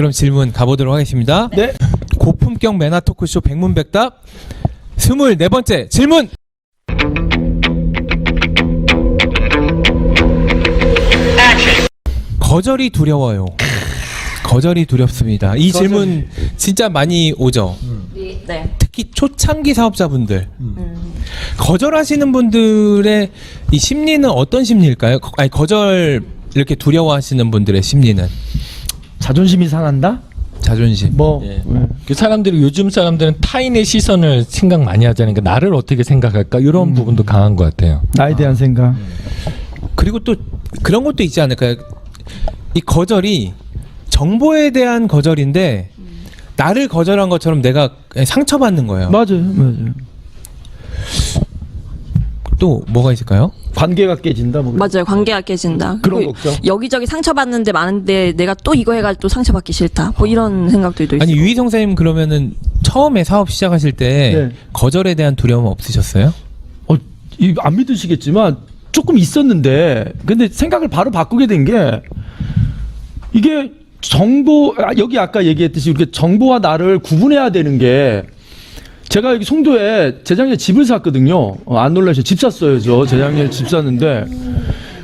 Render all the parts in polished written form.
그럼 질문 가보도록 하겠습니다. 네. 고품격 매너 토크쇼 백문백답 24번째 질문. 거절이 두려워요. 거절이 두렵습니다. 이 질문 진짜 많이 오죠. 네. 특히 초창기 사업자분들 거절하시는 분들의 이 심리는 어떤 심리일까요? 아니 거절 이렇게 두려워하시는 분들의 심리는 자존심이 상한다? 자존심. 뭐 예. 그 사람들이 요즘 사람들은 타인의 시선을 생각 많이 하잖아요. 그러니까 나를 어떻게 생각할까 이런 부분도 강한 것 같아요. 나에 대한 생각. 그리고 또 그런 것도 있지 않을까요? 이 거절이 정보에 대한 거절인데 나를 거절한 것처럼 내가 상처받는 거예요. 맞아요. 또 뭐가 있을까요? 관계가 깨진다. 뭐 맞아요. 관계가 깨진다. 그런 그리고 걱정. 여기저기 상처받는데 많은데 내가 또 이거 해가지고 또 상처받기 싫다. 뭐 이런 생각들도 있어요. 아니 유희성 선생님 그러면은 처음에 사업 시작하실 때 네. 거절에 대한 두려움 없으셨어요? 안 믿으시겠지만 조금 있었는데 근데 생각을 바로 바꾸게 된 게 이게 정보 여기 아까 얘기했듯이 우리가 정보와 나를 구분해야 되는 게 제가 여기 송도에 재작년에 집을 샀거든요. 안 놀라셔. 집 샀어요. 저 재작년에 집 샀는데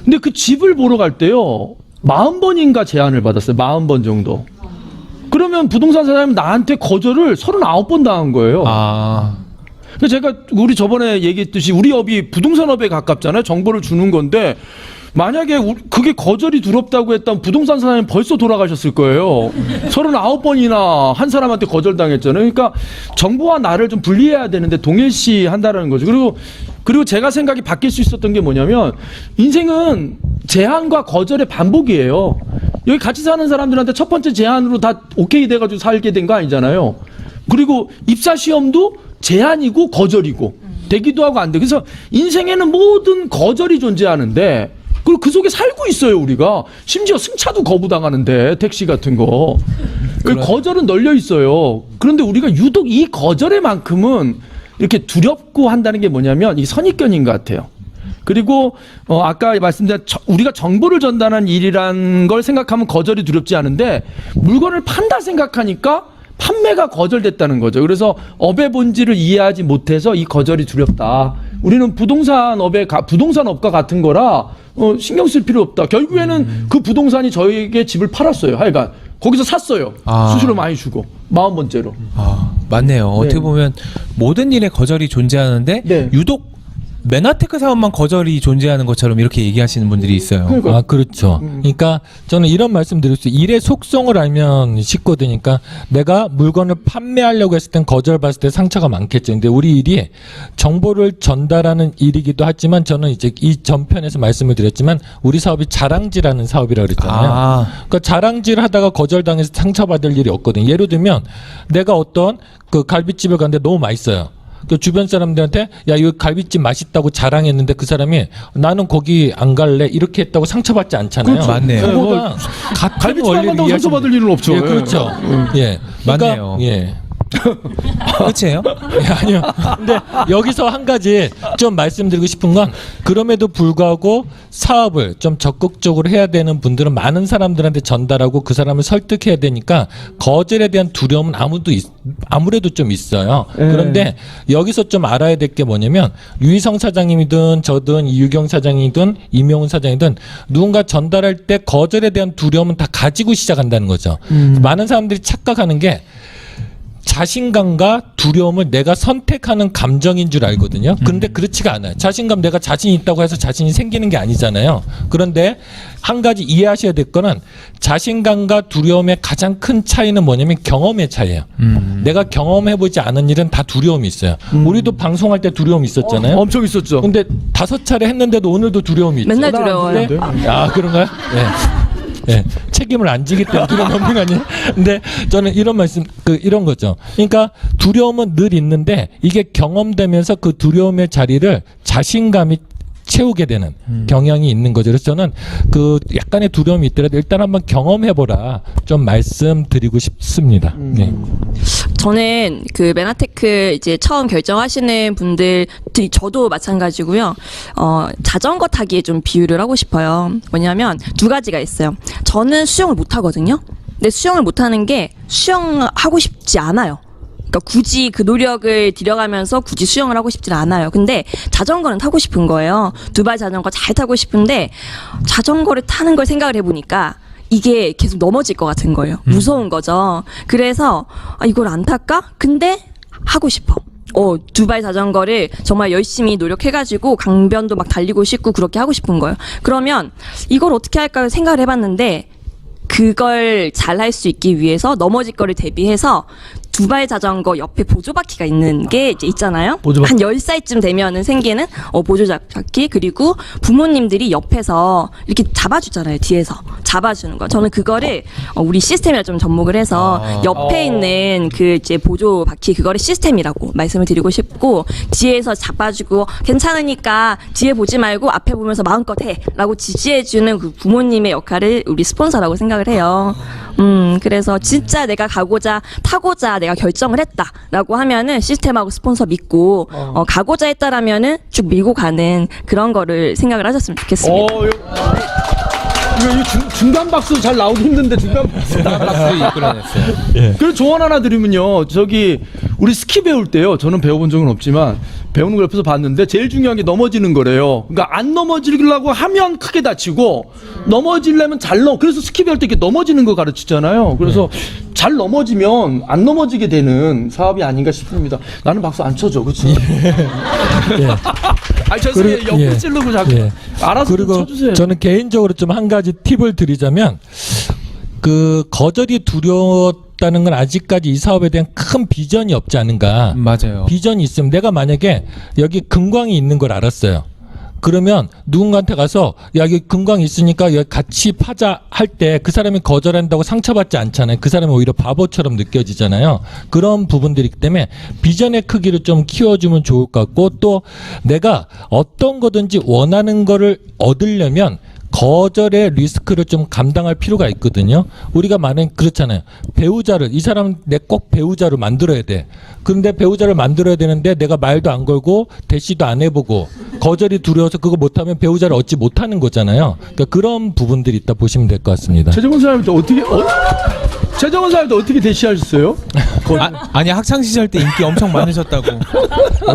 근데 그 집을 보러 갈 때요 40번인가 제안을 받았어요. 40번 정도. 그러면 부동산 사장님 나한테 거절을 39번 당한 거예요. 아 근데 제가 우리 저번에 얘기했듯이 우리 업이 부동산업에 가깝잖아요. 정보를 주는 건데 만약에 그게 거절이 두렵다고 했다면 부동산 사장님 벌써 돌아가셨을 거예요. 39번이나 한 사람한테 거절당했잖아요. 그러니까 정보와 나를 좀 분리해야 되는데 동일시 한다는 거죠. 그리고 제가 생각이 바뀔 수 있었던 게 뭐냐면 인생은 제안과 거절의 반복이에요. 여기 같이 사는 사람들한테 첫 번째 제안으로 다 오케이 돼가지고 살게 된 거 아니잖아요. 그리고 입사 시험도 제안이고 거절이고 되기도 하고 안 돼. 그래서 인생에는 모든 거절이 존재하는데 그리고 그 속에 살고 있어요 우리가. 심지어 승차도 거부당하는데 택시 같은 거. 거절은 널려 있어요. 그런데 우리가 유독 이 거절에만큼은 이렇게 두렵고 한다는 게 뭐냐면 이 선입견인 것 같아요. 그리고 아까 말씀드린 우리가 정보를 전달하는 일이란 걸 생각하면 거절이 두렵지 않은데 물건을 판다 생각하니까 판매가 거절됐다는 거죠. 그래서 업의 본질을 이해하지 못해서 이 거절이 두렵다. 우리는 부동산업과 같은 거라 신경 쓸 필요 없다. 결국에는 그 부동산이 저에게 집을 팔았어요. 하여간 거기서 샀어요. 수수료 많이 주고 40번째로. 아, 맞네요. 어떻게 보면 모든 일에 거절이 존재하는데 네. 유독 메나테크 사업만 거절이 존재하는 것처럼 이렇게 얘기하시는 분들이 있어요. 그러니까. 아, 그렇죠. 그러니까 저는 이런 말씀 드릴 수 있어요. 일의 속성을 알면 쉽거든요. 그러니까 내가 물건을 판매하려고 했을 땐 거절받을 때 상처가 많겠죠. 근데 우리 일이 정보를 전달하는 일이기도 하지만 저는 이제 이 전편에서 말씀을 드렸지만 우리 사업이 자랑질하는 사업이라고 그랬잖아요. 그러니까 자랑질 하다가 거절당해서 상처받을 일이 없거든요. 예를 들면 내가 어떤 그 갈비집을 갔는데 너무 맛있어요. 그 주변 사람들한테 야 이거 갈비찜 맛있다고 자랑했는데 그 사람이 나는 거기 안 갈래 이렇게 했다고 상처받지 않잖아요. 그렇죠. 맞네요. 그거보다 같은 갈비찜 안 간다고 원리를 상처받을 일은 없죠. 예, 그렇죠. 예, 그러니까, 맞네요. 예. 끝이에요? 예, 아니요. 근데 여기서 한 가지 좀 말씀드리고 싶은 건 그럼에도 불구하고 사업을 좀 적극적으로 해야 되는 분들은 많은 사람들한테 전달하고 그 사람을 설득해야 되니까 거절에 대한 두려움은 아무래도 좀 있어요. 그런데 여기서 좀 알아야 될 게 뭐냐면 유희성 사장님이든 저든 이유경 사장이든 이명훈 사장이든 누군가 전달할 때 거절에 대한 두려움은 다 가지고 시작한다는 거죠. 많은 사람들이 착각하는 게 자신감과 두려움을 내가 선택하는 감정인 줄 알거든요. 그런데 그렇지가 않아요. 자신감 내가 자신 있다고 해서 자신이 생기는 게 아니잖아요. 그런데 한 가지 이해하셔야 될 거는 자신감과 두려움의 가장 큰 차이는 뭐냐면 경험의 차이예요. 내가 경험해보지 않은 일은 다 두려움이 있어요. 우리도 방송할 때 두려움이 있었잖아요. 엄청 있었죠. 근데 5차례 했는데도 오늘도 두려움이 있죠. 맨날 두려워요. 아, 그런가요? 네. 예, 책임을 안 지기 때문에 두려움이 없는 거 아니에요? 근데 저는 이런 말씀, 이런 거죠. 그러니까 두려움은 늘 있는데 이게 경험되면서 그 두려움의 자리를 자신감이 채우게 되는 경향이 있는 거죠. 그래서 저는 그 약간의 두려움이 있더라도 일단 한번 경험해보라 좀 말씀드리고 싶습니다. 네. 저는 그 메나테크 이제 처음 결정하시는 분들, 저도 마찬가지고요. 자전거 타기에 좀 비유를 하고 싶어요. 뭐냐면 두 가지가 있어요. 저는 수영을 못 하거든요. 근데 수영을 못하는 게 수영하고 싶지 않아요. 그러니까 굳이 그 노력을 들여가면서 굳이 수영을 하고 싶지 않아요. 근데 자전거는 타고 싶은 거예요. 두발 자전거 잘 타고 싶은데 자전거를 타는 걸 생각을 해보니까 이게 계속 넘어질 것 같은 거예요. 무서운 거죠. 그래서 이걸 안 탈까? 근데 하고 싶어. 두발 자전거를 정말 열심히 노력해가지고 강변도 막 달리고 싶고 그렇게 하고 싶은 거예요. 그러면 이걸 어떻게 할까 생각을 해봤는데 그걸 잘 할 수 있기 위해서 넘어질 거를 대비해서 두발 자전거 옆에 보조바퀴가 있는 게 이제 있잖아요. 보조바퀴. 한 10살쯤 되면은 생기는 보조바퀴, 그리고 부모님들이 옆에서 이렇게 잡아주잖아요. 뒤에서 잡아주는 거. 저는 그거를 우리 시스템이라 좀 접목을 해서 옆에 있는 그 이제 보조바퀴 그거를 시스템이라고 말씀을 드리고 싶고, 뒤에서 잡아주고 괜찮으니까 뒤에 보지 말고 앞에 보면서 마음껏 해라고 지지해주는 그 부모님의 역할을 우리 스폰서라고 생각을 해요. 그래서 진짜 내가 타고자 내가 결정을 했다라고 하면은 시스템하고 스폰서 믿고 가고자 했다라면은 쭉 밀고 가는 그런 거를 생각을 하셨으면 좋겠습니다. 이거 중간 박수 잘 나오기 힘든데 중간 박수 박수 이끌어냈어요. 그리고 조언 하나 드리면요. 우리 스키 배울 때요. 저는 배워본 적은 없지만 배우는 걸 옆에서 봤는데 제일 중요한 게 넘어지는 거래요. 그러니까 안 넘어지려고 하면 크게 다치고 넘어지려면 그래서 스키 배울 때 이렇게 넘어지는 거 가르치잖아요. 그래서 잘 넘어지면 안 넘어지게 되는 사업이 아닌가 싶습니다. 나는 박수 안 쳐줘, 그렇지? 죄송해요. 옆을 찌르고 자꾸 알아서 좀 그리고 쳐주세요. 저는 개인적으로 좀 한 가지 팁을 드리자면, 그 거절이 두려웠다는 건 아직까지 이 사업에 대한 큰 비전이 없지 않은가. 맞아요. 비전이 있으면, 내가 만약에 여기 금광이 있는 걸 알았어요. 그러면 누군가한테 가서 여기 금광 있으니까 여기 같이 파자 할 때 그 사람이 거절한다고 상처받지 않잖아요. 그 사람이 오히려 바보처럼 느껴지잖아요. 그런 부분들이기 때문에 비전의 크기를 좀 키워주면 좋을 것 같고, 또 내가 어떤 거든지 원하는 거를 얻으려면 거절의 리스크를 좀 감당할 필요가 있거든요. 우리가 그렇잖아요. 배우자를, 이 사람은 내 꼭 배우자를 만들어야 돼. 그런데 배우자를 만들어야 되는데 내가 말도 안 걸고 대시도 안 해보고 거절이 두려워서 그거 못하면 배우자를 얻지 못하는 거잖아요. 그러니까 그런 부분들이 있다 보시면 될 것 같습니다. 최정원 사람한테 어떻게 대시하셨어요? 아니 학창 시절 때 인기 엄청 많으셨다고.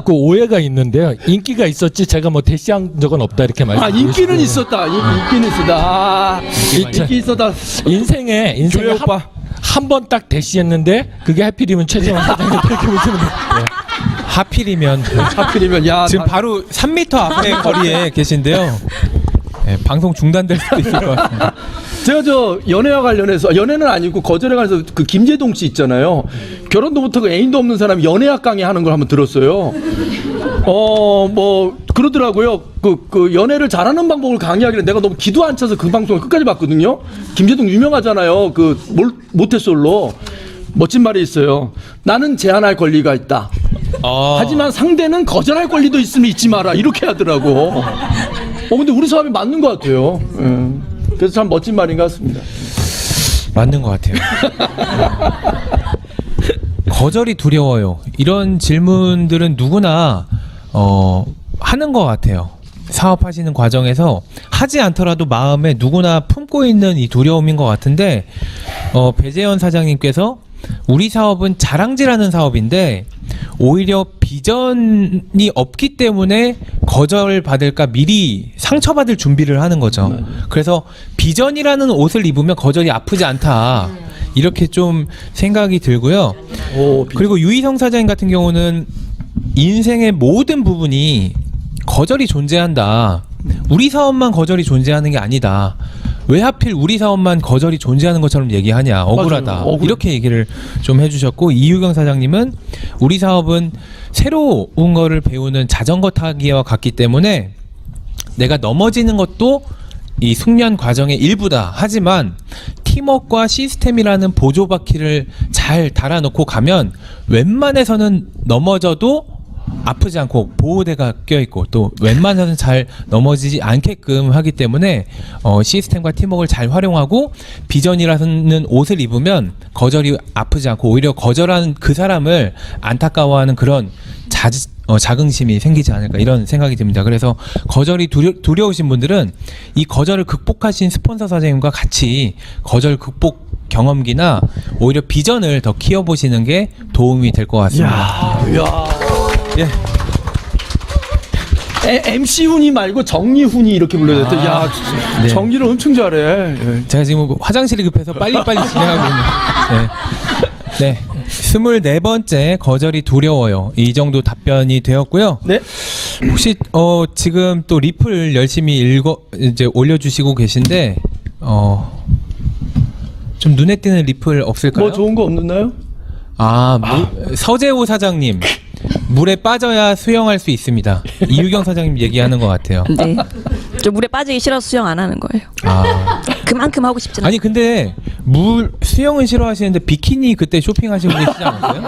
그 오해가 있는데요. 인기가 있었지 제가 뭐 대시한 적은 없다 이렇게 말씀드리고 인기는 있었다. 인기는 있었다. 인기 있었다. 인생에 교회 오빠. 한 번 딱 대시했는데 그게 하필이면 최정원 사장님 이렇게 보시면 돼요. 하필이면 지금 바로 3m 앞에 거리에 계신데요. 방송 중단될 수도 있을 것 같습니다. 제가 연애와 관련해서, 연애는 아니고 거절에 관해서 그 김재동 씨 있잖아요. 결혼도 못하고 애인도 없는 사람이 연애학 강의 하는 걸 한번 들었어요. 그러더라고요. 그 연애를 잘하는 방법을 강의하길래 내가 너무 기도 안 차서 그 방송을 끝까지 봤거든요. 김재동 유명하잖아요. 모태솔로. 멋진 말이 있어요. 나는 제안할 권리가 있다. 하지만 상대는 거절할 권리도 있으면 잊지 마라. 이렇게 하더라고. 근데 우리 사업이 맞는 것 같아요. 그래서 참 멋진 말인 것 같습니다. 맞는 것 같아요. 거절이 두려워요. 이런 질문들은 누구나 하는 것 같아요. 사업하시는 과정에서 하지 않더라도 마음에 누구나 품고 있는 이 두려움인 것 같은데, 배재현 사장님께서 우리 사업은 자랑질하는 사업인데 오히려 비전이 없기 때문에 거절받을까 미리 상처받을 준비를 하는 거죠. 그래서 비전이라는 옷을 입으면 거절이 아프지 않다, 이렇게 좀 생각이 들고요. 그리고 유희성 사장님 같은 경우는 인생의 모든 부분이 거절이 존재한다. 우리 사업만 거절이 존재하는 게 아니다. 왜 하필 우리 사업만 거절이 존재하는 것처럼 얘기하냐, 억울하다. 이렇게 얘기를 좀 해주셨고, 이유경 사장님은 우리 사업은 새로운 거를 배우는 자전거 타기와 같기 때문에 내가 넘어지는 것도 이 숙련 과정의 일부다. 하지만 팀워크와 시스템이라는 보조바퀴를 잘 달아놓고 가면 웬만해서는 넘어져도 아프지 않고 보호대가 껴있고 또 웬만해서는 잘 넘어지지 않게끔 하기 때문에 시스템과 팀워크를 잘 활용하고 비전이라는 옷을 입으면 거절이 아프지 않고 오히려 거절하는 그 사람을 안타까워하는 그런 자긍심이 생기지 않을까, 이런 생각이 듭니다. 그래서 거절이 두려우신 분들은 이 거절을 극복하신 스폰서 사장님과 같이 거절 극복 경험기나 오히려 비전을 더 키워보시는 게 도움이 될 것 같습니다. 예. MC 훈이 말고 정리 훈이 이렇게 불러야 돼. 야, 네. 정리를 엄청 잘해. 예. 제가 지금 화장실이 급해서 빨리빨리 진행하고 있는. 네. 24번째 거절이 두려워요. 이 정도 답변이 되었고요. 네. 혹시 지금 또 리플 열심히 이제 올려주시고 계신데 좀 눈에 띄는 리플 없을까요? 뭐 좋은 거 없나요? 서재호 사장님 물에 빠져야 수영할 수 있습니다. 이유경 사장님 얘기하는 것 같아요. 네. 저 물에 빠지기 싫어서 수영 안 하는 거예요. 그만큼 하고 싶지 않아요. 아니 근데 수영은 싫어하시는데 비키니 그때 쇼핑하시고 계시지 않았어요?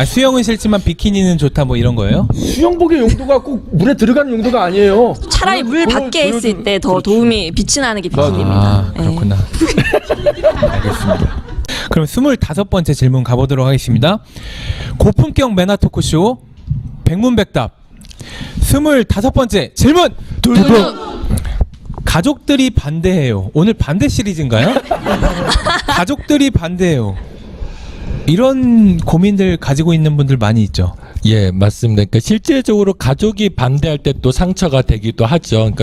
수영은 싫지만 비키니는 좋다 뭐 이런 거예요? 수영복의 용도가 꼭 물에 들어가는 용도가 아니에요. 차라리 물 밖에 있을 때 더 도움이 빛이 나는 게 비키니입니다. 그렇구나. 알겠습니다. 그럼 25번째 질문 가보도록 하겠습니다. 고품격 매너 토크쇼 백문백답 25번째 질문. 가족들이 반대해요. 오늘 반대 시리즈인가요? 가족들이 반대해요. 이런 고민들 가지고 있는 분들 많이 있죠. 예, 맞습니다. 그러니까 실제적으로 가족이 반대할 때 또 상처가 되기도 하죠. 그러니까